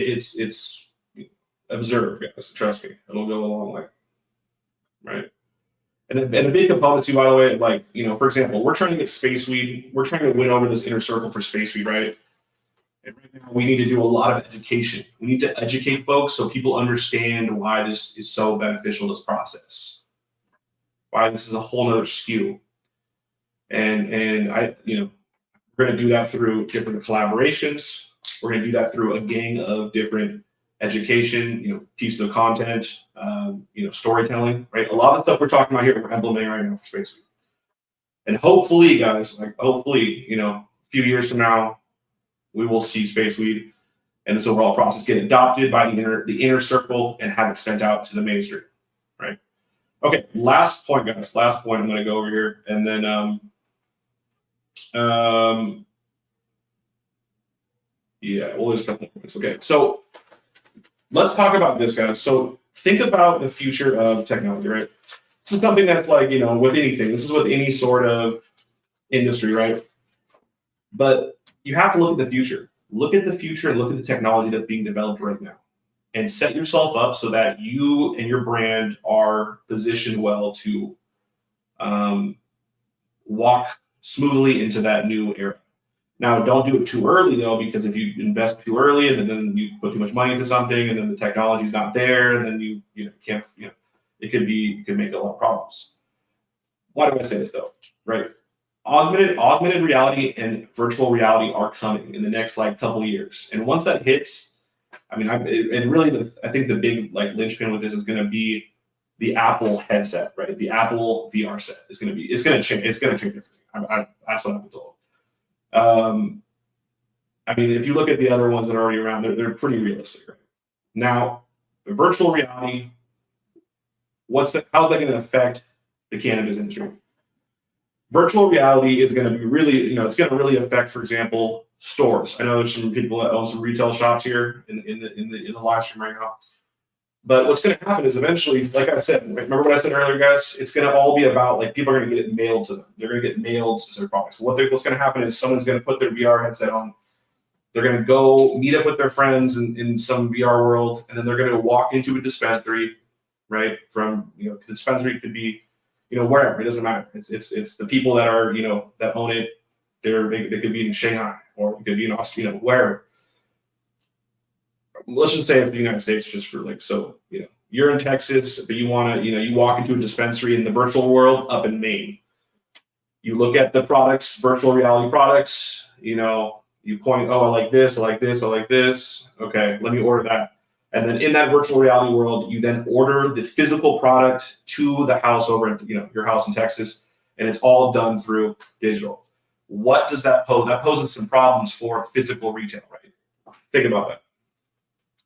It's observe, guys. Trust me, it'll go a long way, right? And a big component too, by the way, like, for example, we're trying to get space weed. We're trying to win over this inner circle for space weed, right? And right now we need to do a lot of education. We need to educate folks so people understand why this is so beneficial, this process, why this is a whole nother skew. And we're going to do that through different collaborations. We're going to do that through a gang of different education, pieces of content, storytelling, right? A lot of the stuff we're talking about here, we're implementing right now for space weed. And hopefully, guys, a few years from now, we will see space weed and this overall process get adopted by the inner circle and have it sent out to the mainstream, right? Okay, last point, guys. Last point. I'm going to go over here, and then we'll just a couple of points. Okay, so let's talk about this, guys. So think about the future of technology, right? This is something that's like, with anything. This is with any sort of industry, right? But you have to look at the future. Look at the future and look at the technology that's being developed right now. And set yourself up so that you and your brand are positioned well to walk smoothly into that new era. Now, don't do it too early, though, because if you invest too early and then you put too much money into something and then the technology is not there, and then you can't, it could make a lot of problems. Why do I say this, though? Right? Augmented reality and virtual reality are coming in the next couple years, and once that hits, I think the big linchpin with this is going to be the Apple headset, right? The Apple VR set is going to change. It's going to change everything. That's what I've been told. If you look at the other ones that are already around, they're pretty realistic. Right? Now, virtual reality, how's that going to affect the cannabis industry? Virtual reality is going to be really, it's going to really affect, for example, stores. I know there's some people that own some retail shops here in the live stream right now. But what's going to happen is eventually, like I said, remember what I said earlier, guys? It's going to all be about people are going to get it mailed to them. They're going to get mailed specific products. What's going to happen is someone's going to put their VR headset on. They're going to go meet up with their friends in some VR world, and then they're going to walk into a dispensary, right? From the dispensary could be wherever, it doesn't matter. It's the people that are that own it. They could be in Shanghai or it could be in Australia, wherever. Let's just say it's the United States, just for you're in Texas, but you want to you walk into a dispensary in the virtual world up in Maine. You look at the products, virtual reality products. You point, oh, I like this, I like this, I like this. Okay, let me order that. And then in that virtual reality world, you then order the physical product to the house over at your house in Texas, and it's all done through digital. What does that pose? That poses some problems for physical retail, right? Think about that.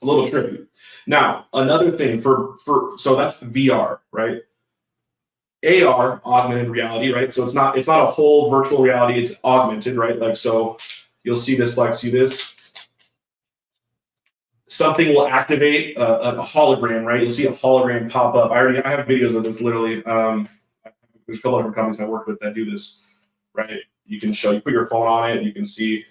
A little tricky. Now, another thing so that's VR, right? AR, augmented reality, right? So it's not a whole virtual reality, it's augmented, right? So you'll see this, see this. Something will activate a hologram, right? You'll see a hologram pop up. I have videos of this literally. There's a couple of different companies I work with that do this, right? You put your phone on it, you can see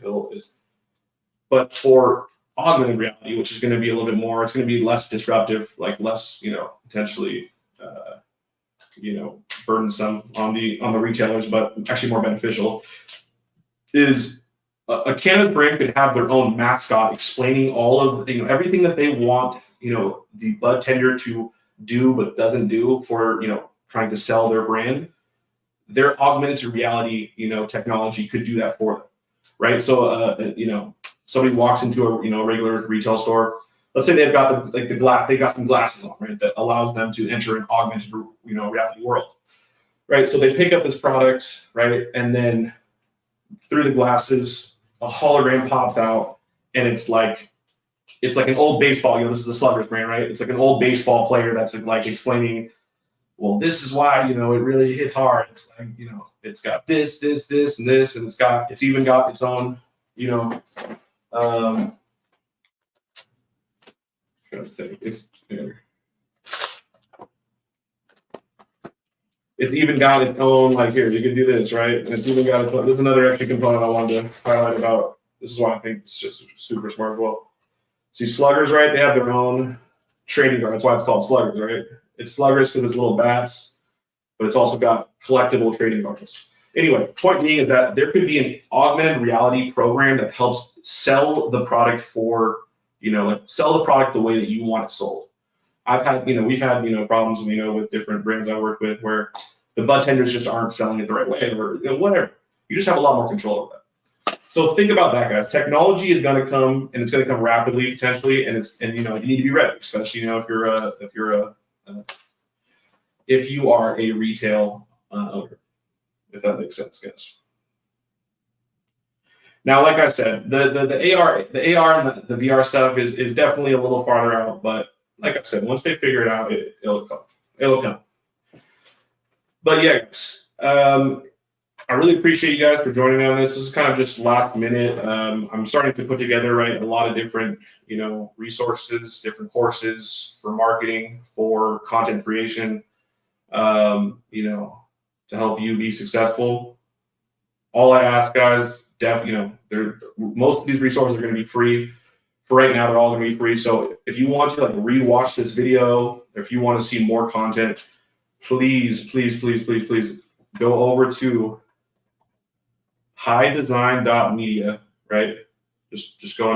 but for augmented reality, which is going to be a little bit more, it's going to be less disruptive, less, potentially, burdensome on the retailers, but actually more beneficial, is a cannabis brand could have their own mascot explaining all of everything that they want the bud tender to do but doesn't do for trying to sell their brand. Their augmented reality technology could do that for them, right? So somebody walks into a regular retail store. Let's say they've got the glass, they got some glasses on, right? That allows them to enter an augmented reality world, right? So they pick up this product, right, and then through the glasses, a hologram pops out, and it's like an old baseball. This is a Sluggers brand, right? It's like an old baseball player that's explaining, well, this is why it really hits hard. It's it's got this, this, this, and this, and it's even got its own trying to think. It's even got its own, here, you can do this, right? And it's even got there's another extra component I wanted to highlight about. This is why I think it's just super smart as well. See, sluggers, right? They have their own trading card. That's why it's called sluggers, right? It's sluggers because it's little bats, but it's also got collectible trading cards. Anyway, point being is that there could be an augmented reality program that helps sell the product for, like sell the product the way that you want it sold. I've had, we've had, problems, with different brands I work with where the bud tenders just aren't selling it the right way or whatever. You just have a lot more control over that. So think about that, guys. Technology is going to come, and it's going to come rapidly potentially, and you need to be ready, especially if you are a retail owner, if that makes sense, guys. Now, like I said, the AR and the VR stuff is definitely a little farther out, but like I said, once they figure it out, it'll come. It'll come. But yeah, guys, I really appreciate you guys for joining me on this. This is kind of just last minute. I'm starting to put together a lot of different resources, different courses for marketing, for content creation, to help you be successful. All I ask, guys, most of these resources are going to be free. For right now, they're all going to be free. So if you want to rewatch this video, if you want to see more content, please go over to highdesign.media, right? Just go on